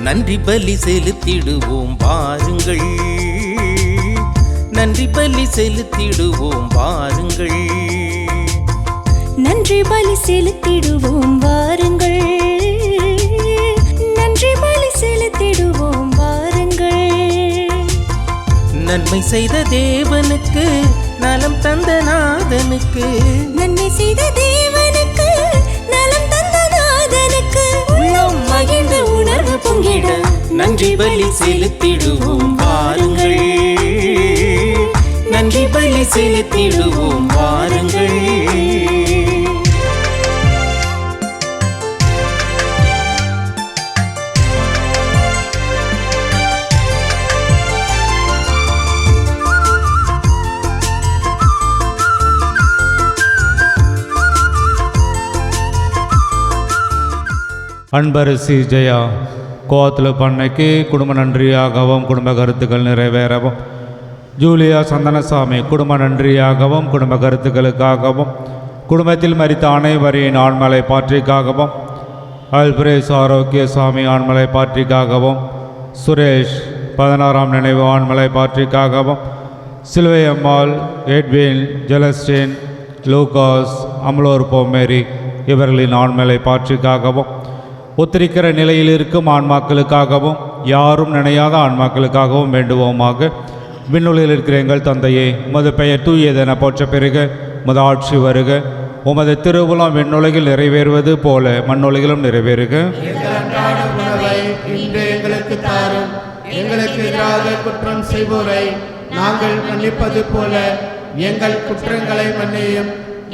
நன்றி பலி செலுத்திடுவோம் வாருங்கள், நன்றி பலி செலுத்திடுவோம் வாருங்கள், நன்றி பலி செலுத்திடுவோம் வாருங்கள், நன்றி பலி செலுத்திடுவோம் வாருங்கள். நன்மை செய்த தேவனுக்கு, நலம் தந்த நாதனுக்கு, நன்மை செய்த தேவனுக்கு, நலம் தந்த நாதனுக்கு, உள்ளம் மகிழ்ந்து உணர்வு பொங்கிட நன்றி பலி செலுத்திடுவோம் வாருங்கள், நன்றி பலி செலுத்திடுவோம் வாருங்கள். அன்பரசி ஜெயா கோவத்தில் பண்ணைக்கு குடும்ப நன்றியாகவும் குடும்ப கருத்துக்கள் நிறைவேறவும், ஜூலியா சந்தனசாமி குடும்ப நன்றியாகவும் குடும்ப கருத்துக்களுக்காகவும், குடும்பத்தில் மரித்த அனைவரின் ஆண்மலை பாற்றிக்காகவும், அல்பிரேஸ் ஆரோக்கியசாமி ஆண்மலை பாற்றிக்காகவும், சுரேஷ் 16ஆம் நினைவு ஆண்மலை பாற்றிக்காகவும், சிலுவையம்மாள், எட்வின், ஜெலஸ்டின், லூகாஸ், அமலோர் பொம்மேரி இவர்களின் ஆண்மலை பாற்றிக்காகவும், ஒத்திருக்கிற நிலையில் இருக்கும் ஆன்மாக்களுக்காகவும், யாரும் நினையாத ஆன்மாக்களுக்காகவும் வேண்டுவோமாக. விண்ணுலகில் இருக்கிற எங்கள் தந்தையே, உமது பெயர் தூயதென போற்ற பெறுக, உமது ஆட்சி வருக, உமது திருவுளம் விண்ணுலகில் நிறைவேறுவது போல மண்ணுலகிலும் நிறைவேறுக. இன்று எங்களுக்கு தாரும், எங்களுக்கு எதிராக குற்றம் செய்வோரை நாங்கள் மன்னிப்பது போல எங்கள் குற்றங்களை மன்னியும்,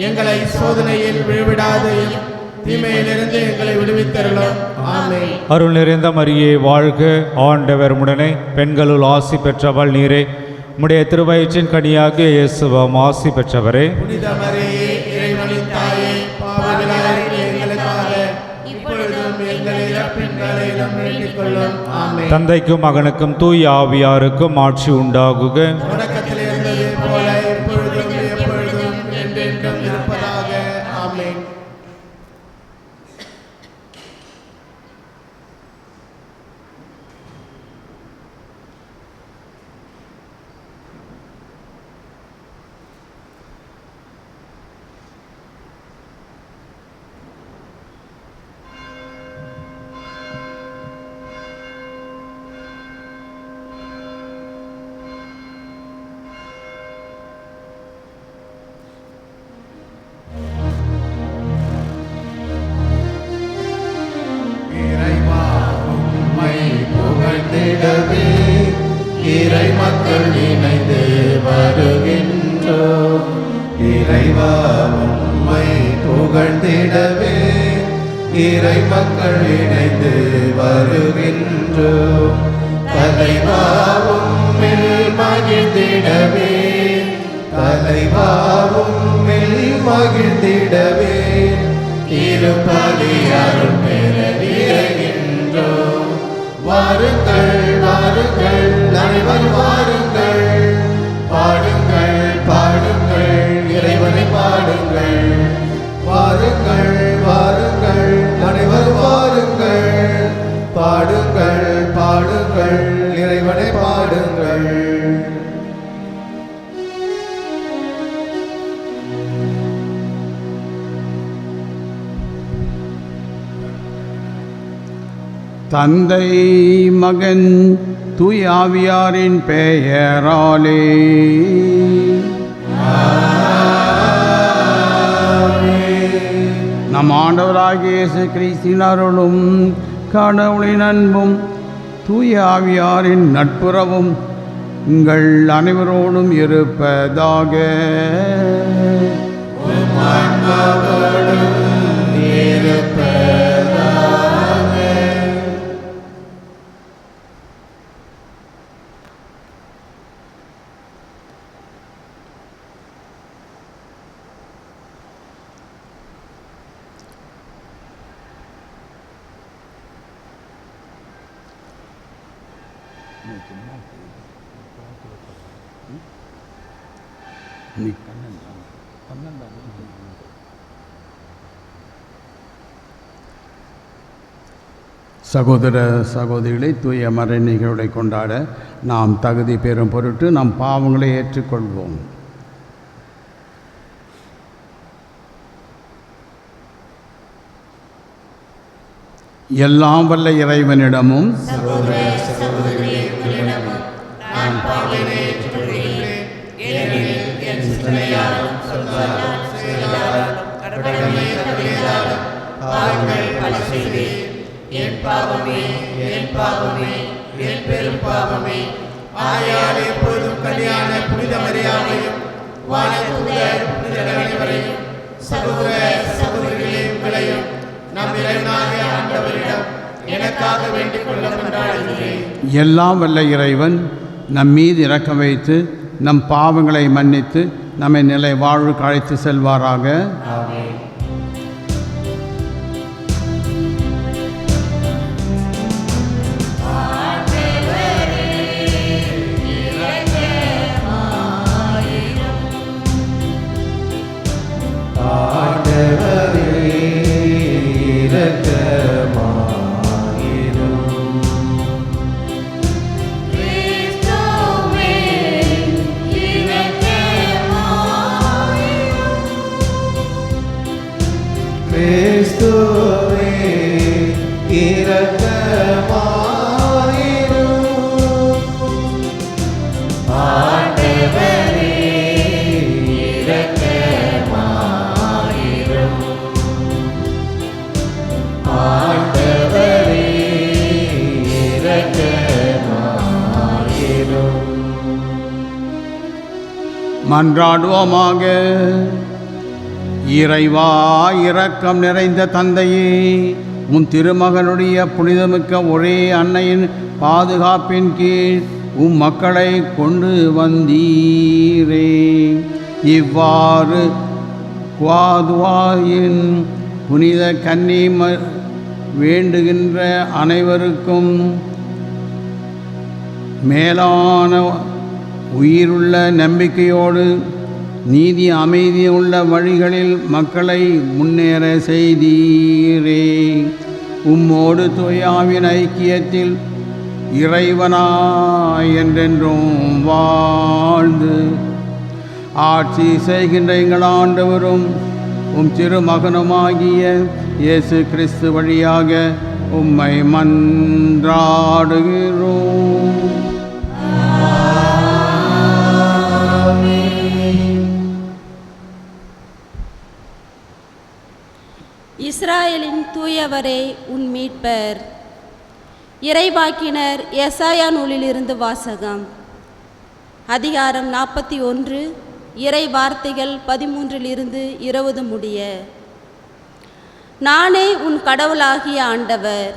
எங்களை சோதனையில் விழுவிடாதையும், தீமையிலிருந்து எங்களை விடுவித்தருளும். ஆமென். அருள் நிறைந்த மரியே வாழ்க, ஆண்டவர் உடனே பெண்களுள் ஆசி பெற்றவள் நீரே, உம்முடைய திருவயிற்றின் கனியாகிய இயேசுவும் ஆசி பெற்றவரே. புனித மரியே, இறைவனின் தாயே, பாவிகளாகிய எங்களுக்காக இப்பொழுதும் எங்கள் இறப்பின் வேளையிலும் வேண்டிக் கொள்ளும். ஆமென். தந்தைக்கும் மகனுக்கும் தூய ஆவியாருக்கும் ஆட்சி உண்டாகுக. தொடக்கத்தில் இருந்தது போல இப்பொழுதும் எப்பொழுதும் என்றென்றும் இருப்பதாக. ஆமென். இறை மக்கள் இணைந்து வருகின்றோம், இறைவா உம்மை புகழ்ந்திடவே இறை மக்கள் இணைந்து வருகின்றோம். தலைவா உம்மில் மகிழ்ந்திடவே, தலைவா உம்மில் மகிழ்ந்திடவே திருப்பலி அருள் பெற விரைகின்றோம். வாருங்கள் வாருங்கள் அனைவரும் வாருங்கள், பாடுங்கள் பாடுங்கள் இறைவனை பாடுங்கள். வாருங்கள் வாருங்கள் அனைவரும் வாருங்கள், பாடுங்கள் பாடுங்கள் இறைவனை பாடுங்கள். தந்தை மகன் தூய ஆவியாரின் பெயராலே நம் ஆண்டவராகிய இயேசு கிறிஸ்தின் அருளும் கடவுளின் அன்பும் தூய ஆவியாரின் நட்புறவும் உங்கள் அனைவரோடும் இருப்பதாக. சகோதர சகோதரிகளை தூய மறை நிகழ்வை கொண்டாட நாம் தகுதி பெறும் பொருட்டு நம் பாவங்களை ஏற்றுக்கொள்வோம். எல்லாம் வல்ல இறைவனிடமும் என் பாவமே என் பாவமே என் பெரும் பாவமே ஆயால் எப்பொழுதும் கல்யாண புனித மரியாதையும் வானதூதர் புனிதர் அனைவரையும் சகோதர சகோதரிகளே உங்களையும் நம் இறைவனாகிய ஆண்டவரிடம் எனக்காக வேண்டிக் கொள்ள கொண்டாடுகிறேன். எல்லாம் வல்ல இறைவன் நம் மீது இரக்கம் வைத்து நம் பாவங்களை மன்னித்து நம்மை நிலை வாழ்வுக்கு அழைத்து செல்வாராக. ஆமென். கிறிஸ்துவே இரக்கமாயிரும். ஆண்டவரே இரக்கமாயிரும். ஆண்டவரே இரக்கமாயிரும். மன்றாடுவோமாக. இறைவா, இரக்கம் நிறைந்த தந்தையே, உன் திருமகனுடைய புனிதமிக்க ஒரே அன்னையின் பாதுகாப்பின் கீழ் உம் மக்களை கொண்டு வந்தீரே. இவ்வாறு குவாதுவாயின் புனித கன்னி வேண்டுகின்ற அனைவருக்கும் மேலான உயிருள்ள நம்பிக்கையோடு நீதி அமைதியுள்ள வழிகளில் மக்களை முன்னேற செய்தீரே. உம்மோடு தூயாவின் ஐக்கியத்தில் இறைவனாய் என்றென்றும் வாழ்ந்து ஆட்சி செய்கின்ற எங்கள் ஆண்டவரும் உம் திருமகனுமாகிய இயேசு கிறிஸ்து வழியாக உம்மை மன்றாடுகிறோம். இஸ்ராயலின் தூயவரே உன் மீட்பர். இறைவாக்கினர் எசாயா நூலிலிருந்து வாசகம். அதிகாரம் 41, இறை வார்த்தைகள் 13 - 20 முடிய. நானே உன் கடவுளாகிய ஆண்டவர்.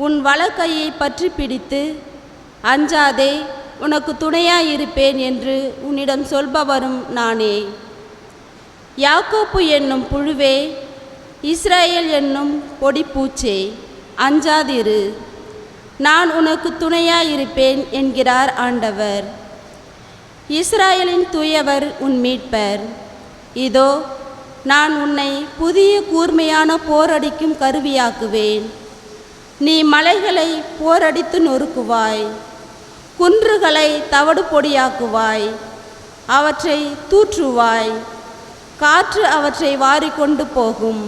உன் வலக்கையை பற்றி பிடித்து அஞ்சாதே, உனக்கு துணையாயிருப்பேன் என்று உன்னிடம் சொல்பவரும் நானே. யாக்கோப்பு என்னும் புழுவே, இஸ்ரேல் என்னும் பொடிப்பூச்சே, அஞ்சாதிரு, நான் உனக்கு துணையாயிருப்பேன் என்கிறார் ஆண்டவர். இஸ்ராயலின் தூயவர் உன் மீட்பர். இதோ நான் உன்னை புதிய கூர்மையான போரடிக்கும் கருவியாக்குவேன். நீ மலைகளை போரடித்து நொறுக்குவாய், குன்றுகளை தவிடு பொடியாக்குவாய், அவற்றை தூற்றுவாய். காற்று அவற்றை வாரிக்கொண்டு போகும்,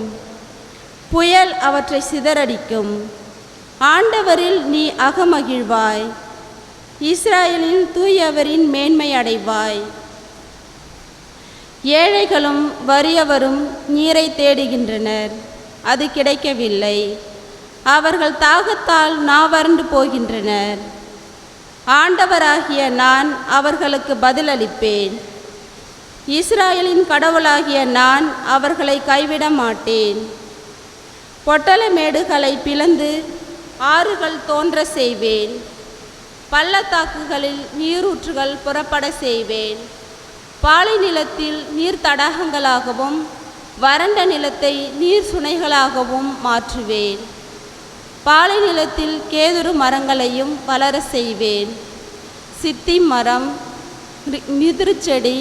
புயல் அவற்றை சிதறடிக்கும். ஆண்டவரில் நீ அகமகிழ்வாய், இஸ்ராயலின் தூயவரின் மேன்மை அடைவாய். ஏழைகளும் வறியவரும் நீரை தேடுகின்றனர், அது கிடைக்கவில்லை. அவர்கள் தாகத்தால் நாவறண்டு போகின்றனர். ஆண்டவராகிய நான் அவர்களுக்கு பதிலளிப்பேன். இஸ்ராயலின் கடவுளாகிய நான் அவர்களை கைவிட மாட்டேன். பொட்டல மேடுகளை பிளந்து ஆறுகள் தோன்ற செய்வேன். பள்ளத்தாக்குகளில் நீரூற்றுகள் புறப்பட செய்வேன். பாலை நிலத்தில் நீர் தடாகங்களாகவும் வறண்ட நிலத்தை நீர் சுனைகளாகவும் மாற்றுவேன். பாலை நிலத்தில் கேதுரு மரங்களையும் வளர செய்வேன். சித்தி மரம், மிதிர்ச்செடி,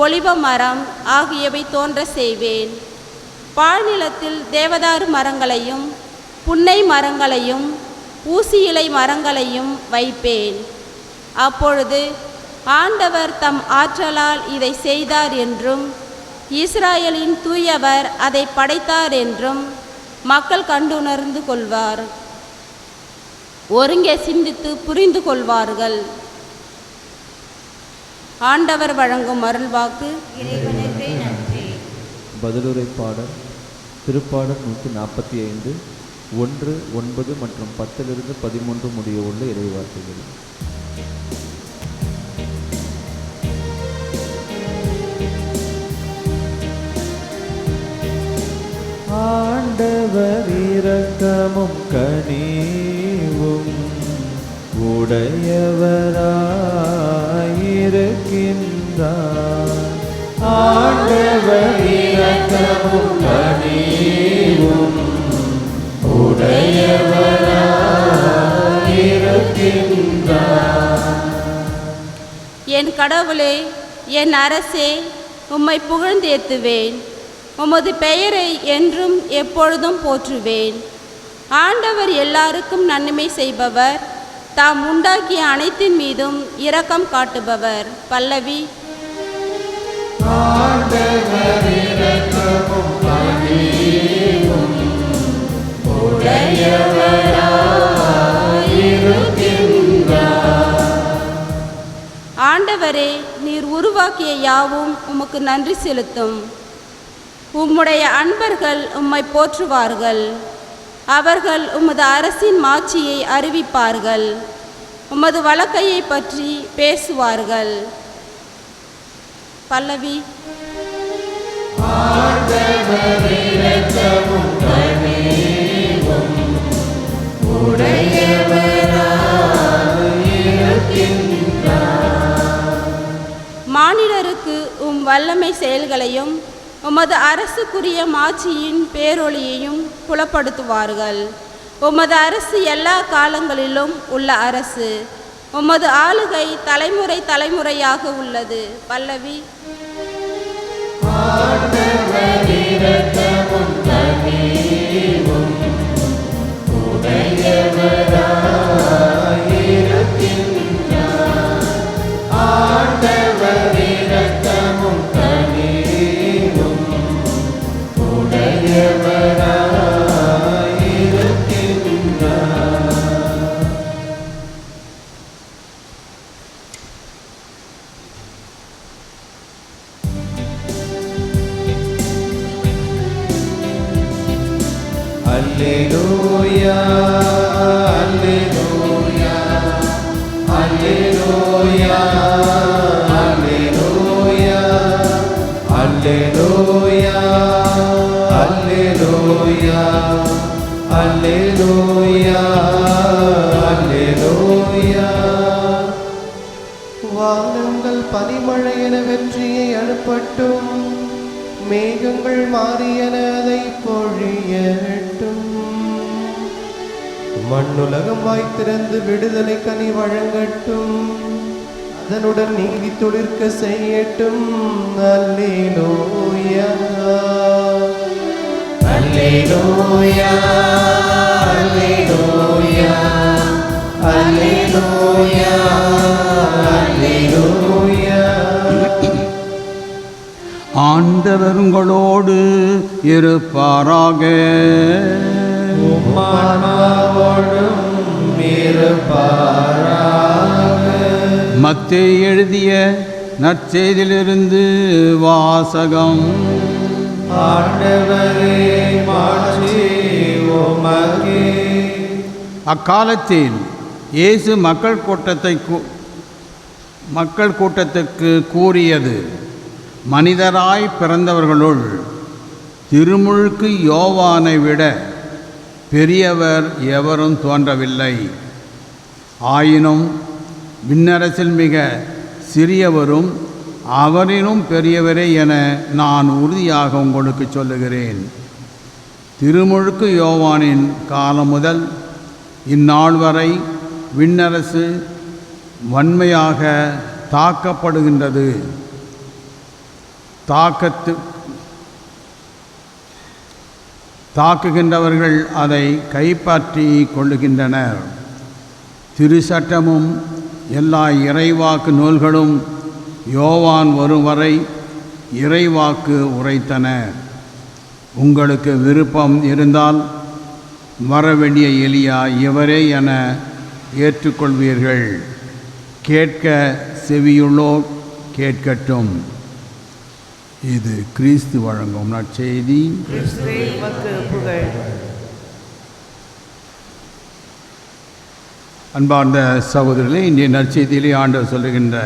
ஒலிவ மரம் ஆகியவை தோன்ற செய்வேன். பாழ்நிலத்தில் தேவதாரு மரங்களையும் புன்னை மரங்களையும் ஊசி இலை மரங்களையும் வைப்பேன். அப்பொழுது ஆண்டவர் தம் ஆற்றலால் இதை செய்தார் என்றும் இஸ்ராயலின் தூயவர் அதை படைத்தார் என்றும் மக்கள் கண்டுணர்ந்து கொள்வார். ஒருங்கே சிந்தித்து புரிந்து கொள்வார்கள். ஆண்டவர் வழங்கும் அருள்வாக்கு. இறைவனுக்கு நன்றி. பதிலுரை பாடல் திருப்பாடல் 145 1, 9 மற்றும் 10 13 முடிய உள்ள இறைவார்த்தைகள். ஆண்டவர் இரக்கமும் கனிவும் உடையவராயிருக்கின்றார். ஆண்டவர் இரக்கமும் கனிவும் உடையவராயிருக்கின்றார். என் கடவுளே, என் அரசே, உம்மை புகழ்ந்தேத்துவேன். உமது பெயரை என்றும் எப்பொழுதும் போற்றுவேன். ஆண்டவர் எல்லாருக்கும் நன்மை செய்பவர், தாம் உண்டாக்கிய அனைத்தின் மீதும் இரக்கம் காட்டுபவர். பல்லவி. ஆண்டவரே, நீர் உருவாக்கிய யாவும் உமக்கு நன்றி செலுத்தும். உம்முடைய அன்பர்கள் உம்மை போற்றுவார்கள். அவர்கள் உமது அரசின் மாட்சியை அறிவிப்பார்கள். உமது வழக்கையை பற்றி பேசுவார்கள். பல்லவி. மானிடருக்கு உம் வல்லமை செயல்களையும் உமது அரசுக்குரிய மாட்சியின் பேரொளியையும் புலப்படுத்துவார்கள். உமது அரசு எல்லா காலங்களிலும் உள்ள அரசு. உமது ஆளுகை தலைமுறை தலைமுறையாக உள்ளது. பல்லவி. Alleluia, Alleluia, Alleluia, Alleluia, Alleluia, Alleluia, Alleluia, Alleluia. வானங்கள் பனிமழை என வெற்றியை அனுப்பட்டும், மேகங்கள் மாறியன அதை பொழியட்டும். மண்ணுலகம் வாய்த்திறந்து விடுதலை கனி வழங்கட்டும், அதனுடன் நீதி துளிர்க்க செய்யட்டும். அல்லேலூயா, அல்லேலூயா, அல்லேலூயா, அல்லேலூயா, அல்லேலூயா. ஆண்டவர் உங்களோடு இருப்பாராக. மத்தேயு எழுதிய நற்செய்தியிலிருந்து வாசகம். ஆண்டவரே, மாட்சி உமக்கே. அக்காலத்தில் இயேசு மக்கள் கூட்டத்துக்கு கூறியது, மனிதராய் பிறந்தவர்களுள் திருமுழுக்கு யோவானை விட பெரியவர் எவரும் தோன்றவில்லை. ஆயினும் விண்ணரசில் மிக சிறியவரும் அவரினும் பெரியவரே என நான் உறுதியாக உங்களுக்கு சொல்லுகிறேன். திருமுழுக்கு யோவானின் காலம் முதல் இந்நாள் வரை விண்ணரசு வன்மையாக தாக்கப்படுகின்றது. தாக்குகின்றவர்கள் அதை கைப்பற்றி கொள்ளுகின்றனர். திருச்சட்டமும் எல்லா இறைவாக்கு நூல்களும் யோவான் வரும் வரை இறைவாக்கு உரைத்தன. உங்களுக்கு விருப்பம் இருந்தால் வரவேண்டிய எலியா இவரே என ஏற்றுக்கொள்வீர்கள். கேட்க செவியுள்ளோர் கேட்கட்டும். இது கிறிஸ்து வழங்கும் நற்செய்தி. அன்பார்ந்த சகோதரர்களே, இன்றைய நற்செய்தியிலே ஆண்டவர் சொல்லுகின்ற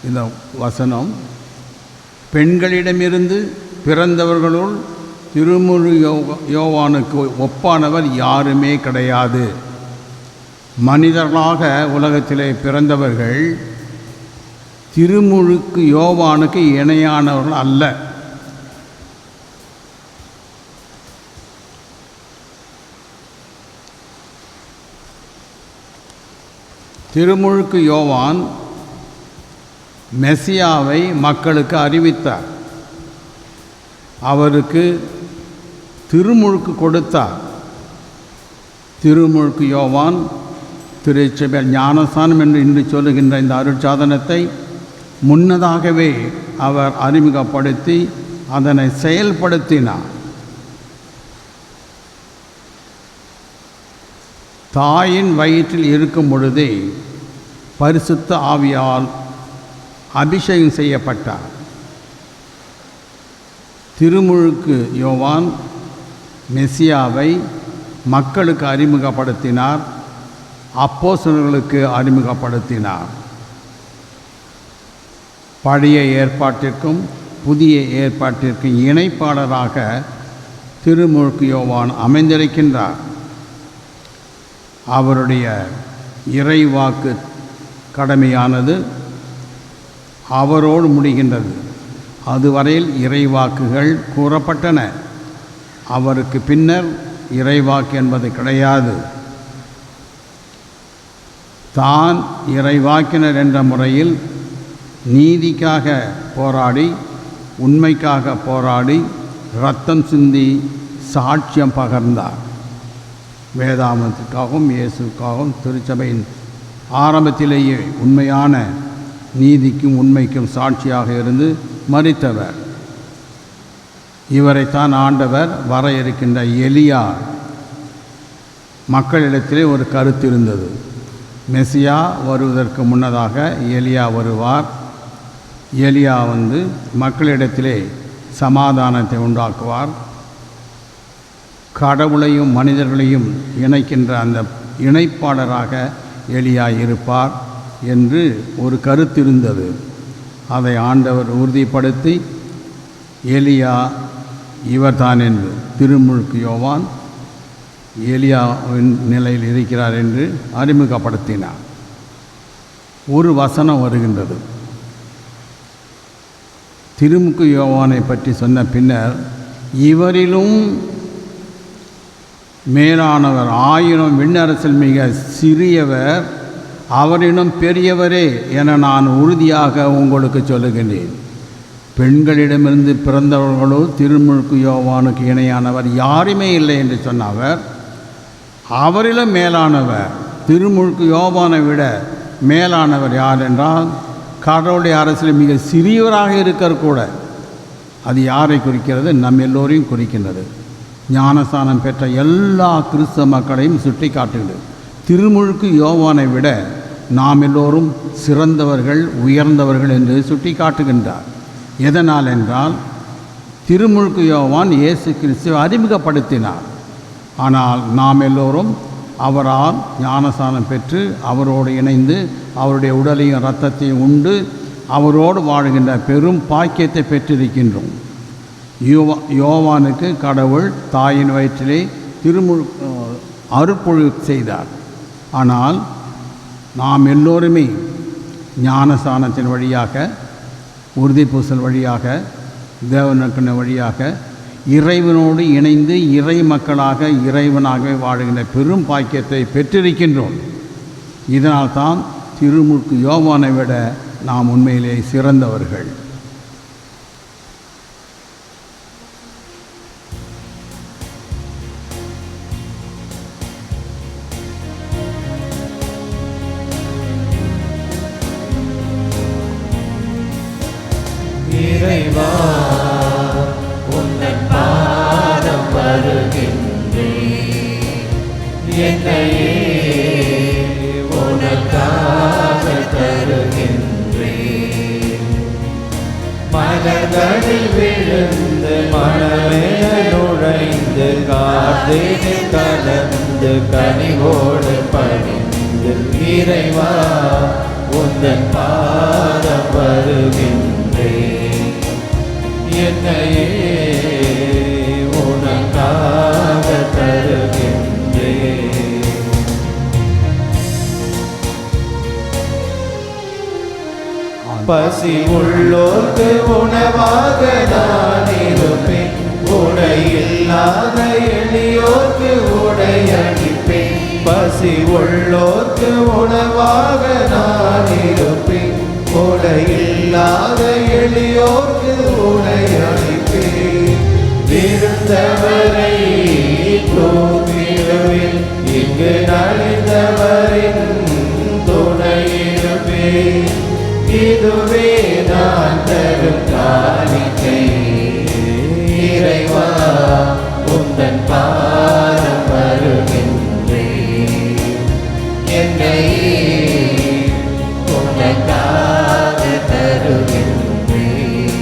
இந்த வசனம், பெண்களிடமிருந்து பிறந்தவர்களுள் திருமுழு யோவானுக்கு ஒப்பானவர் யாருமே கிடையாது. மனிதர்களாக உலகத்திலே பிறந்தவர்கள் திருமுழுக்கு யோவானுக்கு இணையானவர்கள் அல்ல. திருமுழுக்கு யோவான் மெசியாவை மக்களுக்கு அறிவித்தார். அவருக்கு திருமுழுக்கு கொடுத்தார். திருமுழுக்கு யோவான் திருச்சபையில் ஞானஸ்நானம் என்று இன்று சொல்லுகின்ற இந்த அருட்சாதனத்தை முன்னதாகவே அவர் அறிமுகப்படுத்தி அதனை செயல்படுத்தினார். தாயின் வயிற்றில் இருக்கும் பொழுதே பரிசுத்த ஆவியால் அபிஷேகம் செய்யப்பட்டார். திருமுழுக்கு யோவான் மெசியாவை மக்களுக்கு அறிமுகப்படுத்தினார், அப்போஸ்தலர்களுக்கு அறிமுகப்படுத்தினார். பழைய ஏற்பாட்டிற்கும் புதிய ஏற்பாட்டிற்கும் இணைப்பாளராக திருமுழுக்கு யோவான் அமைந்திருக்கின்றார். அவருடைய இறைவாக்கு கடமையானது அவரோடு முடிகின்றது. அதுவரையில் இறைவாக்குகள் கூறப்பட்டன. அவருக்கு பின்னர் இறைவாக்கு என்பது கிடையாது. தான் இறைவாக்கினர் என்ற முறையில் நீதிக்காக போராடி, உண்மைக்காக போராடி, இரத்தம் சிந்தி சாட்சியம் பகர்ந்தார். வேதாமத்துக்காகவும் இயேசுக்காகவும் திருச்சபையின் ஆரம்பத்திலேயே உண்மையான நீதிக்கும் உண்மைக்கும் சாட்சியாக இருந்து மரித்தவர். இவரைத்தான் ஆண்டவர் வர இருக்கின்ற எலியா. மக்களிடத்திலே ஒரு கருத்து இருந்தது, மெசியா வருவதற்கு முன்னதாக எலியா வருவார். எலியா மக்களிடத்திலே சமாதானத்தை உண்டாக்குவார், கடவுளையும் மனிதர்களையும் இணைக்கின்ற அந்த இணைப்பாளராக எலியா இருப்பார் என்று ஒரு கருத்து இருந்தது. அதை ஆண்டவர் உறுதிப்படுத்தி எலியா இவர்தான் என்று திருமுழுக்கு யோவான் எலியாவின் நிலையில் இருக்கிறார் என்று அறிமுகப்படுத்தினார். ஒரு வசனம் வருகின்றது. திருமுழுக்கு யோவானை பற்றி சொன்ன பின்னர், இவரிலும் மேலானவர், ஆயிரம் விண்ணரசில் மிக சிறியவர், அவரினும் பெரியவரே என நான் உறுதியாக உங்களுக்கு சொல்லுகின்றேன். பெண்களிடமிருந்து பிறந்தவர்களோ திருமுழுக்கு யோவானுக்கு இணையானவர் யாருமே இல்லை என்று சொன்னவர், அவரிலும் மேலானவர், திருமுழுக்கு யோவானை விட மேலானவர் யார் என்றால், கடவுளுடைய அரசில் மிக சிறியவராக இருக்கக்கூட. அது யாரை குறிக்கிறது? நம் எல்லோரையும் குறிக்கின்றது. ஞானஸ்நானம் பெற்ற எல்லா கிறிஸ்தவ மக்களையும் சுட்டி காட்டுகிறது. திருமுழுக்கு யோவானை விட நாம் எல்லோரும் சிறந்தவர்கள், உயர்ந்தவர்கள் என்று சுட்டி காட்டுகின்றார். எதனால் என்றால், திருமுழுக்கு யோவான் இயேசு கிறிஸ்துவை அறிமுகப்படுத்தினார். ஆனால் நாம் எல்லோரும் அவரால் ஞானஸ்நானம் பெற்று அவரோடு இணைந்து அவருடைய உடலையும் இரத்தத்தையும் உண்டு அவரோடு வாழுகின்ற பெரும் பாக்கியத்தை பெற்றிருக்கின்றோம். யோவானுக்கு கடவுள் தாயின் வயிற்றிலே அருட்பொழிவு செய்தார். ஆனால் நாம் எல்லோருமே ஞானஸ்நானத்தின் வழியாக, உறுதி பூசல் வழியாக, தேவநற்கன வழியாக இறைவனோடு இணைந்து இறை மக்களாக இறைவனாகவே வாழுகின்ற பெரும் பாக்கியத்தை பெற்றிருக்கின்றோம். இதனால்தான் திருமுழுக்கு யோவானை விட நாம் உண்மையிலே சிறந்தவர்கள். இறைவா உந்தன் பாதம் வருகின்றேன். என்னையே உனக்காக தருகின்றேன். மலர்களில் விழுந்து மணமென நுழைந்து காற்றினில் கலந்து கனிவோடு பணிந்து இறைவா உந்தன் பாதம் வருகின்றேன். என்னையே உனக்காக தருகின்றேன். பசி உள்ளோர்க்கு உணவாக நான் இருப்பேன். உடை இல்லாத எளியோர்க்கு உடை அளிப்பேன். பசி உள்ளோர்க்கு உணவாக நான் இருப்பேன். உடை இல்லாத எளியோர்க்கு உடை அளிப்பேன். விருந்தவரை தூக்கிடுவேன். இங்கு நலிந்தவரின் துணையிருப்பேன். இதுவே நான் தரும் காணிக்கை. இறைவா உந்தன் பாதம் வருகின்றேன். என்னை உனக்காக தருகின்றேன்.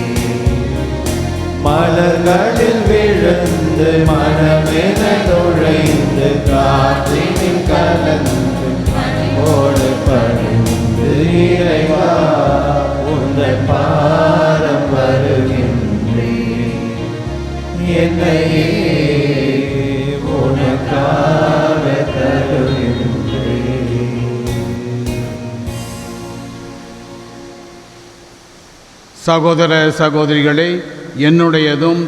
மலர்களில் விழுந்து மனமென நுழைந்து காற்றினில் கலந்து மனமோடு பணிந்து இறைவா உந்தன் பாதம் வருகின்றேன். என்னையே உனக்காக தருகின்றேன். சகோதர சகோதரிகளே, என்னுடையதும்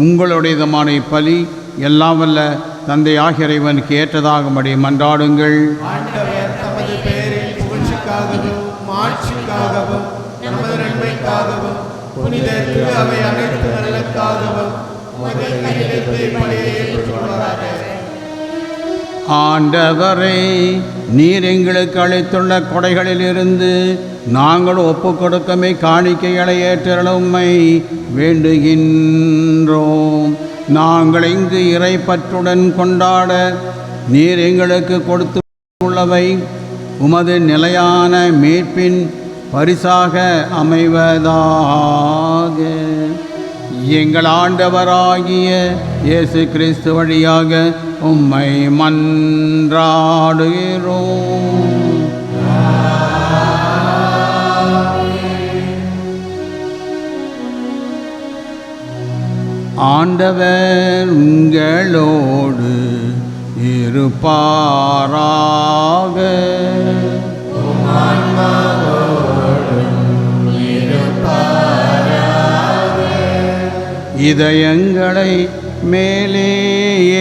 உங்களுடையதுமான இப்பலி எல்லாம் வல்ல தந்தை ஆகிய இறைவனுக்கு ஏற்றதாகும்படி மன்றாடுங்கள். ஆண்டவர் தமது பெயரில் புகழ்ச்சிக்காகவும் மாட்சிக்காகவும் நமது நன்மைக்காகவும் புனித திரு அவை அனைத்து நலனுக்காகவும் உமது கையெழுத்து இப்படியே ஏற்றுக்கொள்வாராக. ஆண்டவரே, நீர் எங்களுக்கு அளித்துள்ள கொடைகளிலிருந்து நாங்கள் ஒப்புக் கொடுக்கமே காணிக்கைகளை ஏற்றருள உம்மை வேண்டுகின்றோம். நாங்கள் இங்கு இறைப்பற்றுடன் கொண்டாட நீர் எங்களுக்கு கொடுத்து உள்ளவை உமது நிலையான மீட்பின் பரிசாக அமைவதாக. எங்கள் ஆண்டவராகிய இயேசு கிறிஸ்து வழியாக உம்மை மன்றாடுகிறோம். ஆண்டவர் உங்களோடு இருப்பாராக. இதயங்களை மேலே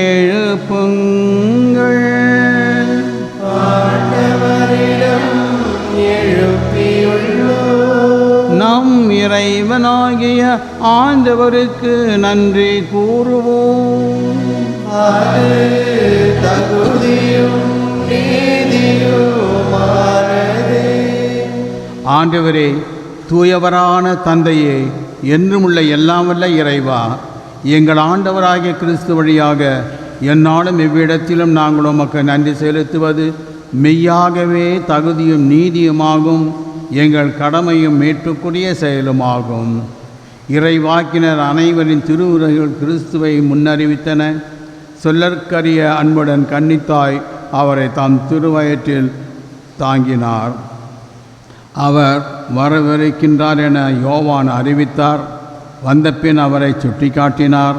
எழுப்புங்கள். ஆண்டவரிடம் எழுப்பியுள்ளோம். நம் இறைவனாகிய ஆண்டவருக்கு நன்றி கூறுவோம். அது தகுதியும் நீதியுமானதே. ஆண்டவரே, தூயவரான தந்தையே, என்றுமுள்ள எல்லாம் வல்ல இறைவா, எங்கள் ஆண்டவராகிய கிறிஸ்து வழியாக எந்நாளும் எவ்விடத்திலும் நாங்கள் உமக்கு நன்றி செலுத்துவது மெய்யாகவே தகுதியும் நீதியுமாகும். எங்கள் கடமையும் மீட்புக்குரிய செயலுமாகும். இறைவாக்கினர் அனைவரின் திருவுரைகள் கிறிஸ்துவை முன்னறிவித்தன. சொல்லற்கரிய அன்புடன் கன்னித்தாய் அவரை தம் திருவயிற்றில் தாங்கினார். அவர் வரவிருக்கின்றார் என யோவான் அறிவித்தார். வந்தபின் அவரை சுட்டிக்காட்டினார்.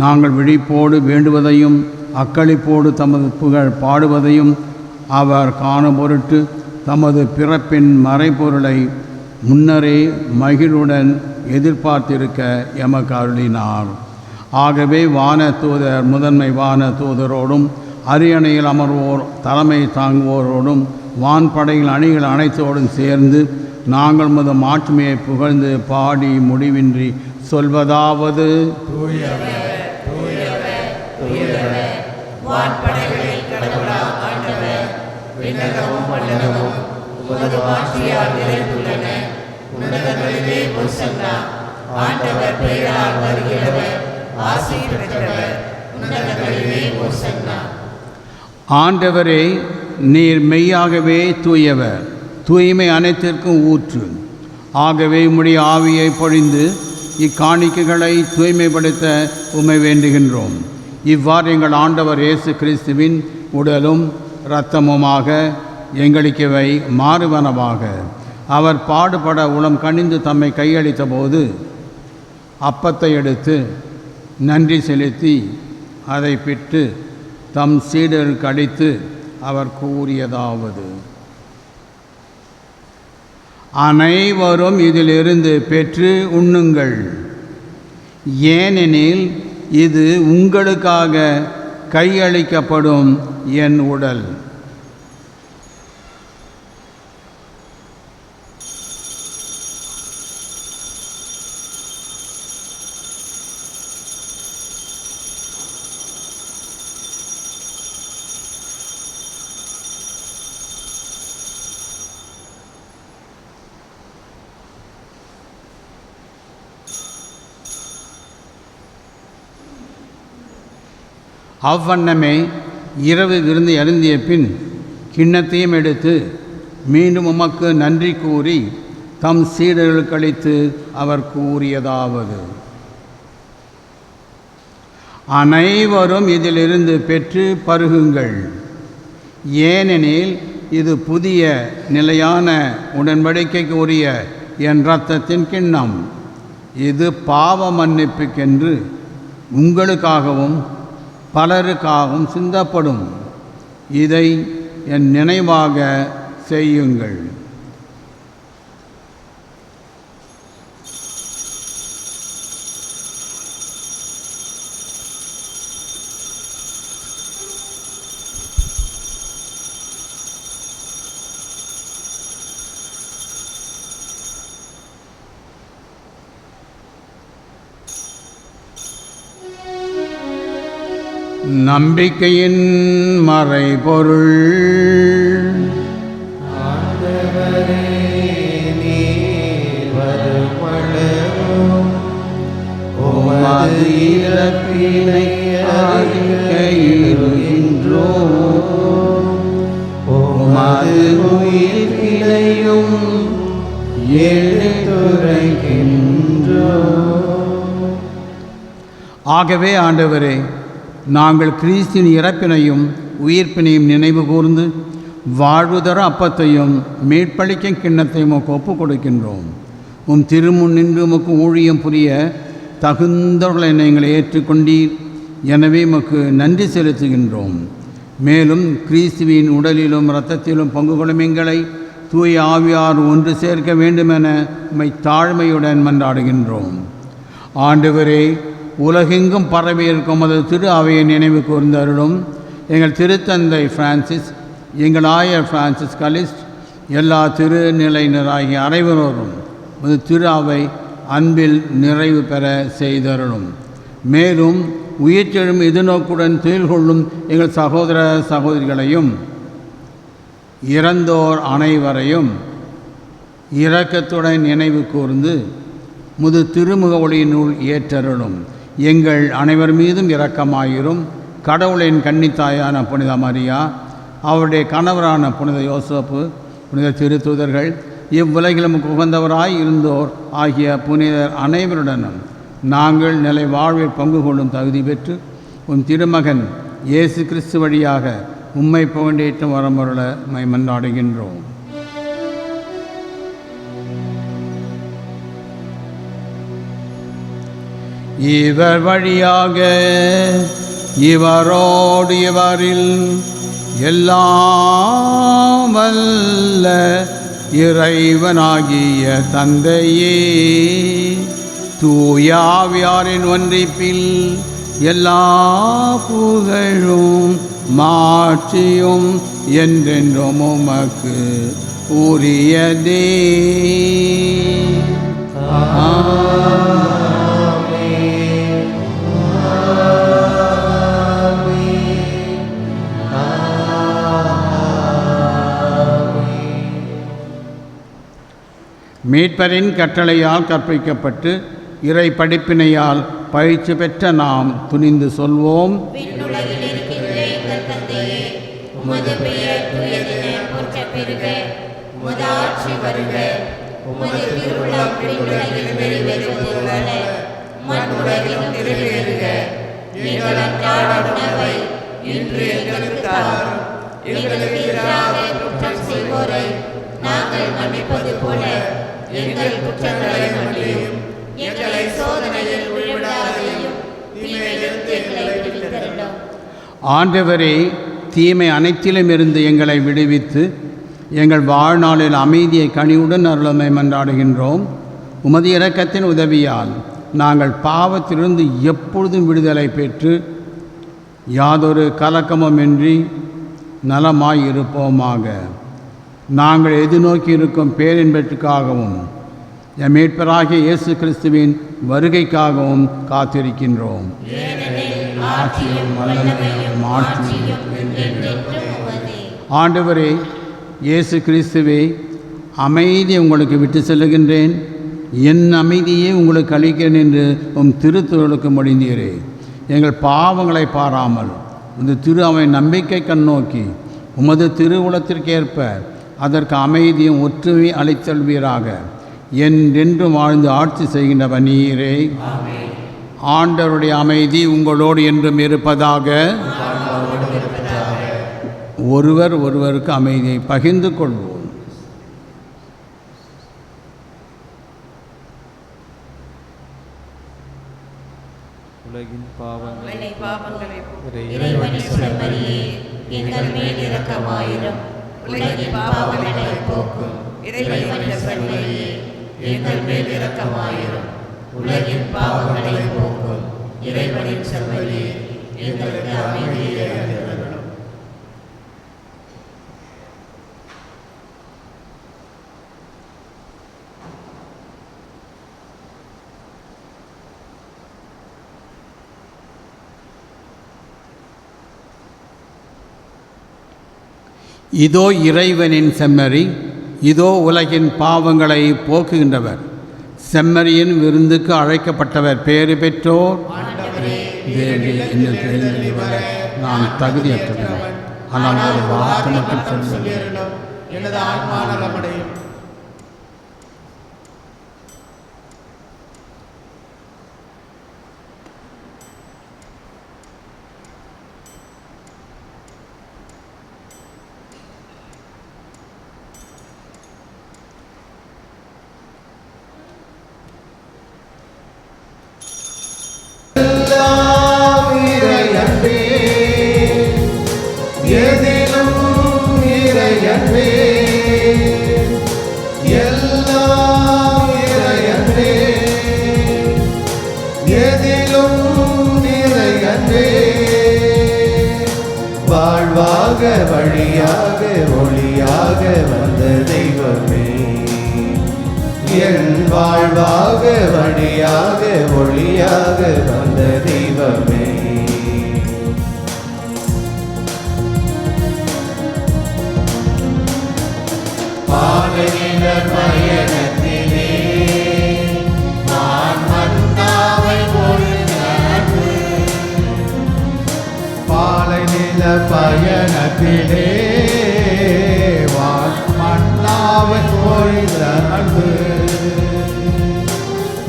நாங்கள் விழிப்போடு வேண்டுவதையும் அக்களிப்போடு தமது புகழ் பாடுவதையும் அவர் காணும் பொருட்டு தமது பிறப்பின் மறைபொருளை முன்னரே மகிழுடன் எதிர்பார்த்திருக்க எமக்கு அருளினார். ஆகவே வான தூதர் முதன்மை வான தூதரோடும் அரியணையில் அமர்வோர் தலைமை தாங்குவோரோடும் வான்படையில் அணிகள் அனைத்தோடும் சேர்ந்து நாங்கள் முத மாட்சிமையை புகழ்ந்து பாடி முடிவின்றி சொல்வதாவது: வான்படைகளில் கடவுளாம் ஆண்டவர், விண்ணகமும் மண்டலமும் உமது மாட்சியால் நிறைந்துள்ளன. உன்னதங்களிலே ஓசன்னா. ஆண்டவர் பெயரால் வருகிறவர் ஆசி பெற்றவர், உன்னதங்களிலே ஓசன்னா. ஆண்டவரே, நீர் மெய்யாகவே தூயவர், தூய்மை அனைத்திற்கும் ஊற்று. ஆகவே உம்முடைய ஆவியை பொழிந்து இக்காணிக்கைகளை தூய்மைப்படுத்த உம்மை வேண்டுகின்றோம். இவ்வாறு எங்கள் ஆண்டவர் இயேசு கிறிஸ்துவின் உடலும் இரத்தமுமாக எங்களுக்கிவை மாறுவனவாக. அவர் பாடுபட உளம் கனிந்து தம்மை கையளித்த போது அப்பத்தை எடுத்து நன்றி செலுத்தி அதை பிட்டு தம் சீடருக்கு அளித்து அவர் கூறியதாவது: அனைவரும் இதிலிருந்து பெற்று உண்ணுங்கள், ஏனெனில் இது உங்களுக்காக கையளிக்கப்படும் என் உடல். அவ்வண்ணமே இரவு விருந்து அருந்திய பின் கிண்ணத்தையும் எடுத்து மீண்டும் உமக்கு நன்றி கூறி தம் சீடர்களுக்கு அளித்து அவர் கூறியதாவது: அனைவரும் இதிலிருந்து பெற்று பருகுங்கள், ஏனெனில் இது புதிய நிலையான உடன்படிக்கைக்கு உரிய என் இரத்தத்தின் கிண்ணம். இது பாவ மன்னிப்புக்கென்று உங்களுக்காகவும் பலருக்காகவும் சிந்தப்படும். இதை என் நினைவாக செய்யுங்கள். நம்பிக்கையின் மறைபொருள். ஆண்டவரே, நீர் வருமளவும் உமது இறப்பினை அறிக்கையிடுகின்றோம், உமது உயிர்ப்பினையும் எடுத்துரைக்கின்றோம். ஆகவே ஆண்டவரே, நாங்கள் கிறிஸ்தின் இறப்பினையும் உயிர்ப்பினையும் நினைவு கூர்ந்து வாழ்வு தர அப்பத்தையும் மீட்பளிக்கும் கிண்ணத்தையும் உமக்கு ஒப்புக் கொடுக்கின்றோம். உம் திருமுன் நின்று உமக்கு ஊழியம் புரிய தகுந்தவர்களை எங்களை ஏற்றுக்கொண்டீர். எனவே உமக்கு நன்றி செலுத்துகின்றோம். மேலும் கிறிஸ்துவின் உடலிலும் இரத்தத்திலும் பங்கு கொள்ளும் எங்களை தூய ஆவியார் ஒன்று சேர்க்க வேண்டுமென உம்மை தாழ்மையுடன் மன்றாடுகின்றோம். ஆண்டவரே, உலகெங்கும் பரவி இருக்கும் அது திரு அவையை நினைவு கூர்ந்து அருளும். எங்கள் திருத்தந்தை பிரான்சிஸ், எங்கள் ஆயர் பிரான்சிஸ் கலிஸ்ட், எல்லா திருநிலையினராகிய அனைவரோரும் அது திரு அவை அன்பில் நிறைவு பெற செய்தருளும். மேலும் உயிர்த்தெழும் எதிர்நோக்குடன் துயில் கொள்ளும் எங்கள் சகோதர சகோதரிகளையும் இறந்தோர் அனைவரையும் இரக்கத்துடன் நினைவு கூர்ந்து முது திருமுக ஒளியினுள் ஏற்றருளும். எங்கள் அனைவர் மீதும் இரக்கமாயிரும். கடவுளின் கன்னித்தாயான புனித மரியா, அவருடைய கணவரான புனித யோசப்பு, புனித திருத்தூதர்கள், இவ்வுலகிலும் உகந்தவராய் இருந்தோர் ஆகிய புனிதர் அனைவருடனும் நாங்கள் நிலை வாழ்வில் பங்கு கொள்ளும் தகுதி பெற்று உன் திருமகன் இயேசு கிறிஸ்து வழியாக உம்மை புகழேற்றும் வரமருள மன்றாடுகின்றோம். இவர் வழியாக இவரோடு இவரில் எல்லாம் வல்ல இறைவனாகிய தந்தையே, தூயாவியாரின் ஒன்றிப்பில் எல்லா புகழும் மாட்சியும் என்றென்றும் உமக்கு உரியதே. மீட்பரின் கட்டளையால் கற்பிக்கப்பட்டு இறை படிப்பினையால் பயிற்சி பெற்ற நாம் துணிந்து சொல்வோம். விண்ணுலகில் இருக்கின்ற எங்கள் தந்தையே, உமது பெயர் தூயதென போற்றப் பெறுக. உமது ஆட்சி வருக. உமது திருவுளம் விண்ணுலகில் நிறைவேறுவது போல மண்ணுலகிலும் நிறைவேறுக. எங்கள் அன்றாட உணவை இன்று எங்களுக்கு தாரும். எங்களுக்கு எதிராக குற்றம் செய்வோரை நாங்கள் மன்னிப்பது போல எங்கள் குற்றங்களை மன்னியும். எங்களை சோதனையில் விழுவிடாதேயும், தீமையிலிருந்து எங்களை விடுவித்தருளும். ஆண்டவரே, தீமை அனைத்திலும் இருந்து எங்களை விடுவித்து எங்கள் வாழ்நாளில் அமைதியை கனிவுடன் அருளமை மன்றாடுகின்றோம். உமது இரக்கத்தின் உதவியால் நாங்கள் பாவத்திலிருந்து எப்பொழுதும் விடுதலை பெற்று யாதொரு கலக்கமுமின்றி நலமாயிருப்போமாக. நாங்கள் எதிர்நோக்கி இருக்கும் பேரின்பற்றுக்காகவும் எம் மீட்பராகிய இயேசு கிறிஸ்துவின் வருகைக்காகவும் காத்திருக்கின்றோம். ஆட்சியும் வல்லமையும் மாட்சியும் என்றென்றும் உமதே. ஆண்டவரே இயேசு கிறிஸ்துவே, அமைதி உங்களுக்கு விட்டு செல்லுகின்றேன், என் அமைதியே உங்களுக்கு அளிக்கிறேன் என்று உம் திருத்துவலுக்கு மொழிந்தீரே. எங்கள் பாவங்களை பாராமல் உமது திரு அவை நம்பிக்கை கண்ணோக்கி உமது திருவுளத்திற்கேற்ப அதற்கு அமைதியும் ஒற்றுமை அளித்தல்வீராக. என்றென்றும் வாழ்ந்து ஆட்சி செய்கின்றவர் நீரே. ஆண்டவருடைய அமைதி உங்களோடு என்றும் இருப்பதாக. ஒருவர் ஒருவருக்கு அமைதியை பகிர்ந்து கொள்வோம். உலகின் பாவங்களை இறைவனின் செம்மறியே, எங்கள் மேல் இரக்கமாயிரும். உலகின் பாவங்களை போக்கும் இறைவனின் செம்மறியே, எங்கள் மேல் இரக்கமாயிரும். உலகின் பாவங்களை போக்கும் இறைவனின் செம்மறியே, எங்களுக்கு அமைதியை அளித்தருளும். இதோ இறைவனின் செம்மறி, இதோ உலகின் பாவங்களை போக்குகின்றவர். செம்மறியின் விருந்துக்கு அழைக்கப்பட்டவர் பேறு பெற்றோர். நான் தகுதியற்றவன், ஆனால் ஒரு வார்த்தை மட்டும் சொல்லுங்கள், எனது ஆன்மா நலமடையும். வாழ்வாக வழியாக ஒளியாக வந்த தெய்வமே, என் வாழ்வாக வழியாக ஒளியாக வந்த தெய்வமே. பாதையினர் பயணத்திலே நான் மன்னாவை பொழுது, பாலைநில பயணத்திலே வான் மன்னாவை பொழுத அன்பு,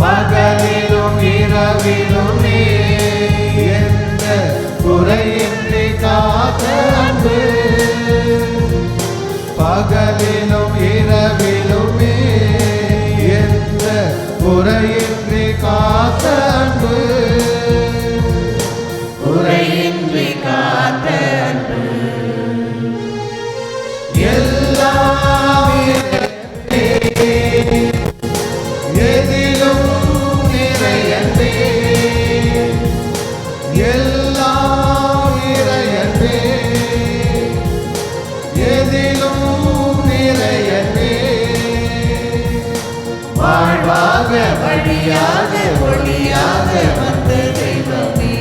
பகலிலும் இரவிலுமே எந்த குறையின்றி காத்த அன்பு, பகலிலும் இரவிலுமே எந்த குறையின்றி காத்த அன்பு, குறையின்றி காத்த அன்பு. எல்லாம் எதிலும் நிறையன்றே, எல்லாம் நிறையன்றே, எதிலும் நிறையன்றே. வாழ்வாக வழியாக ஒளியாக வந்த தெய்வமே,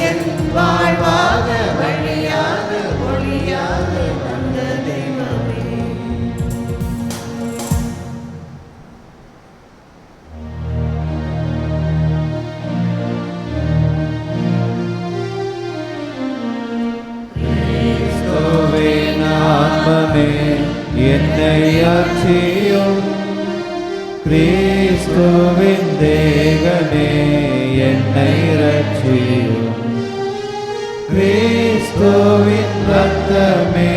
என் வாழ்வாக வழியாக ஒளியாக வந்த தெய்வமே. மகனே என்னை அர்ச்சியும் கிறிஸ்துவின் தேகனே என்னை ரட்சியும் கிறிஸ்துவின் ரத்தமே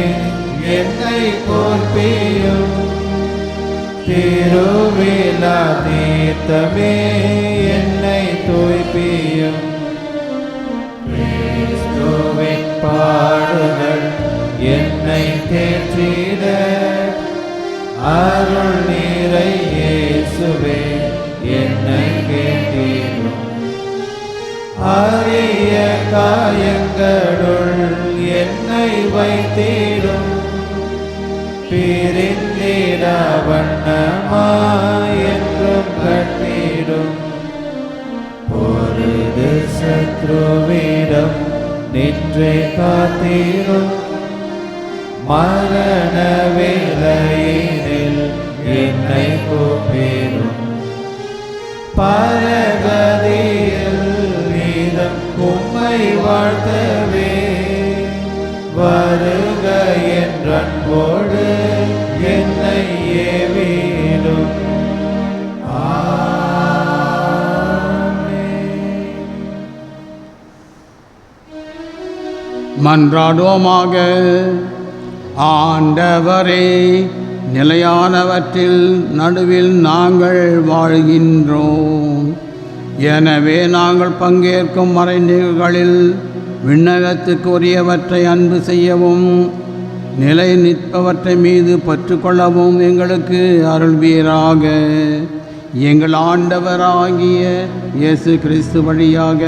என்னை போர்ப்பியும் திருவிழா தீர்த்தமே என்னை தூய்ப்பியும் கிறிஸ்துவின் பாடுகள் என்னை தேற்றிட அருள் நீரை இயேசுவே என்னை கேட்டிடும் அரிய காயங்களுள் என்னை வைத்திடும் பிரிந்திட வண்ணமாய் என்றும் கட்டிடும் பொழுது சத்ருவிடம் நின்றே காத்திடும் மரண வேளையினில் என்னை கூப்பிடும் பரகதியில் நீதம் உம்மை வாழ்த்தவே வருக என்ற அன்போடு என்னை ஏவிடும் மன்றாடுவோமாக. ஆண்டவரே, நிலையானவற்றில் நடுவில் நாங்கள் வாழ்கின்றோம். எனவே நாங்கள் பங்கேற்கும் மறைநிகழ்களில் விண்ணகத்துக்கு உரியவற்றை அன்பு செய்யவும் நிலை நிற்பவற்றை மீது பற்றுக்கொள்ளவும் எங்களுக்கு அருள்வீராக. எங்கள் ஆண்டவராகிய இயேசு கிறிஸ்து வழியாக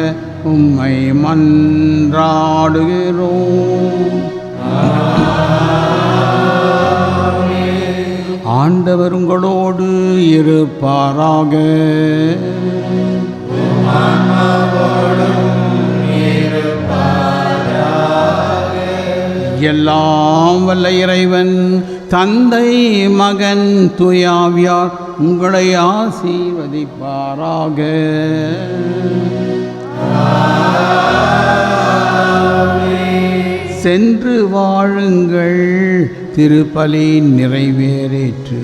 உம்மை மன்றாடுகிறோம். ஆண்டவர் உங்களோடு இருப்பாராக. எல்லாம் வல்ல இறைவன் தந்தை மகன் தூயாவியார் உங்களை ஆசீர்வதிப்பாராக. சென்று வாழுங்கள், திருப்பலி நிறைவேறிற்று.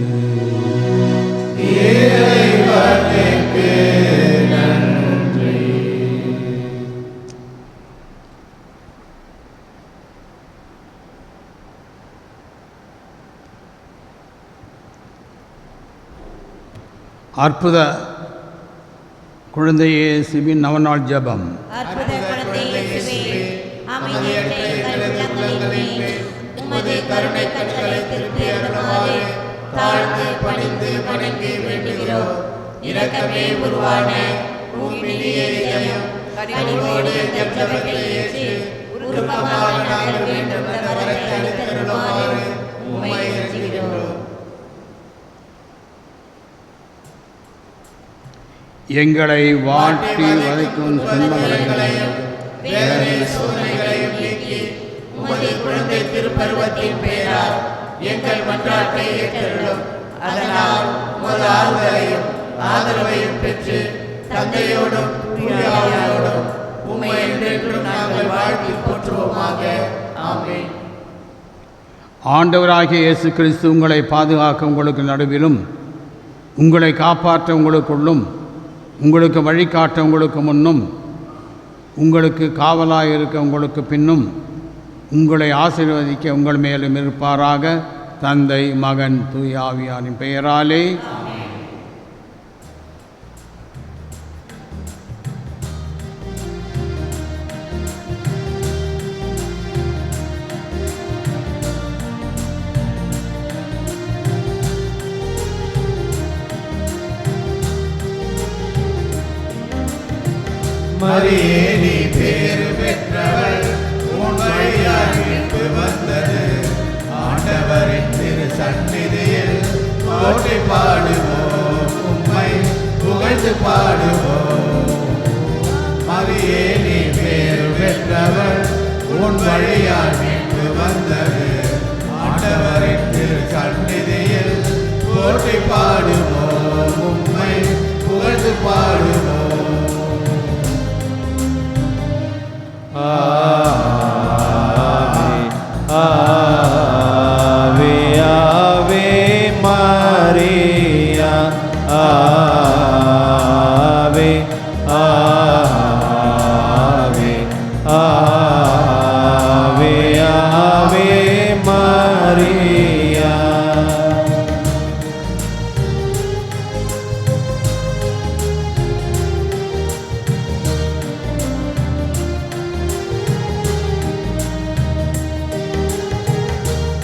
அற்புத குழந்தை இயேசுவின் நவநாள் ஜெபம். அற்புத குழந்தை இயேசுவே, அமைதியற்ற எங்கள் உள்ளங்களின் மேல் உமது கருணை கண்களை திருப்பி அருளுமாறு தாழ்ந்து பணிந்து வணங்கி வேண்டுகிறோம். இரக்கமே உருவான உம்மினிய இதயம் கனிவோடு எங்கள் ஜெபத்தை ஏற்று உருவமாக நாங்கள் வேண்டும் என்ற வரத்தை அளித்தருளுமாறு உம்மை வேண்டுகிறோம். எங்களை வாட்டி வதைக்கும் துன்பங்களையும் சோதனைகளையும் நீக்கி உமது குழந்தை திருப்பருவத்தின் பெயரால் எங்கள் மன்றாட்டை ஏற்றருளும். அதனால் உமது ஆறுதலையும் ஆதரவையும் பெற்று தந்தையோடும் தூயாவியோடும் உம்மை என்றென்றும் நாங்கள் வாழ்த்தி போற்றுவோமாக. ஆமென். ஆண்டவராகிய இயேசு கிறிஸ்து உங்களை பாதுகாக்க உங்களுக்கு நடுவிலும், உங்களை காப்பாற்ற உங்களுக்குள்ளும், உங்களுக்கு வழிகாட்ட உங்களுக்கு முன்னும், உங்களுக்கு காவலாக இருக்க உங்களுக்கு பின்னும், உங்களை ஆசீர்வதிக்க உங்கள் மேலும் இருப்பாராக. தந்தை மகன் தூய ஆவியாரின் பெயராலே. மரியே நீ பேறு பெற்றவள், உன் வழியால் மீட்பு வந்தது. ஆண்டவரின் திரு சந்நிதியில் போற்றி பாடுவோம், உம்மை புகழ்ந்து பாடுவோம். மரியே நீ பேறு பெற்றவள், உன் வழியால் மீட்பு வந்தது. ஆண்டவரின் திரு சந்நிதியில் போற்றி பாடுவோம், உம்மை புகழ்ந்து பாடுவோம். ஆவே ஆவே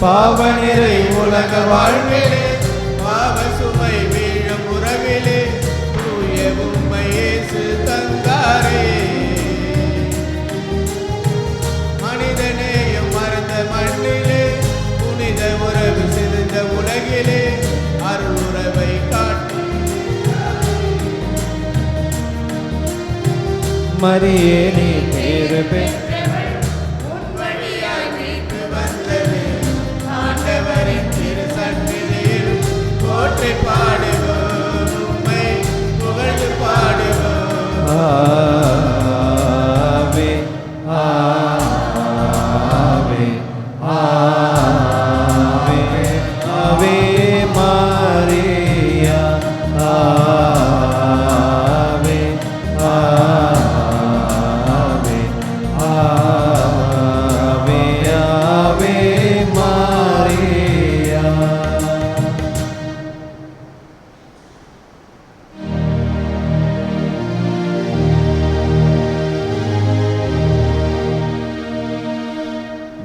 பாவ நிறை உலக வாழ்விலே பாவ சுமை வீழும் உறவிலே தூய உம்மை இயேசு தந்தாரே. மனிதநேயம் மறந்த மண்ணிலே புனித உறவு சிதைந்த உலகிலே அருள் உறவை காட்டி மரியே நீ பேறு பெற்ற ஆண்டவரின் திரு சந்நிதியில் போற்றி பாடுவோம், உம்மை புகழ்ந்து பாடுவோம். ஆவே ஆவே ஆவே ஆவே மரியா ஆவே ஆவே ஆவே ஆவே மரியா.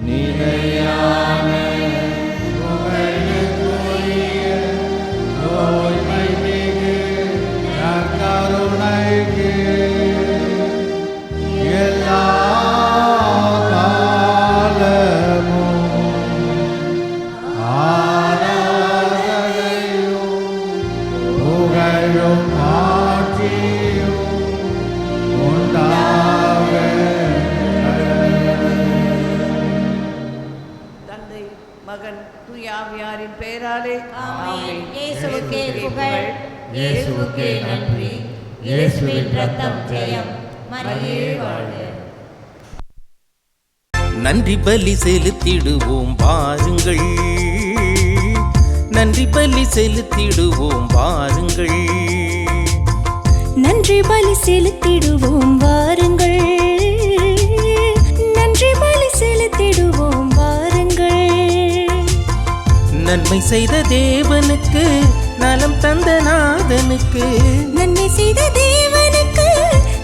நிலையான புகழுக்குரிய தூய்மை மிகு நற்கருணைக்கு எல்லா காலமும் ஆராதனையும் புகழும் ஆட்சியும் உண்டாக தந்தை மகன் தூயாவியாரின் பெயராலே ஆமென். இயேசுவுக்கே புகழ், இயேசுவுக்கே நன்றி, இயேசுவின் ரத்தம் ஜெயம். மரியே வாழ்க. நன்றி பலி செலுத்திடுவோம் வாருங்கள், நன்றி பலி செலுத்திடுவோம் வாருங்கள், நன்றி பலி செலுத்திடுவோம் வாருங்கள், நன்றி பலி செலுத்திடுவோம் வாருங்கள். நன்மை செய்த தேவனுக்கு நலம் தந்த நாதனுக்கு, நன்மை செய்த தேவனுக்கு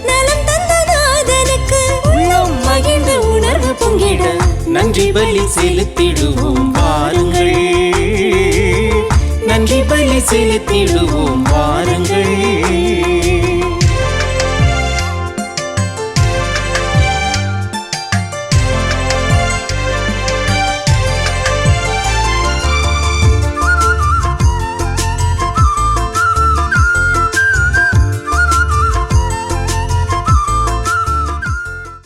நலம் தந்த நாதனுக்கு உள்ளம் மகிழ்ந்த உணர்வு பொங்கிட நன்றி பலி செலுத்திடுவோம் வாருங்கள், நன்றி பலி செலுத்திடுவோம் வாருங்கள்.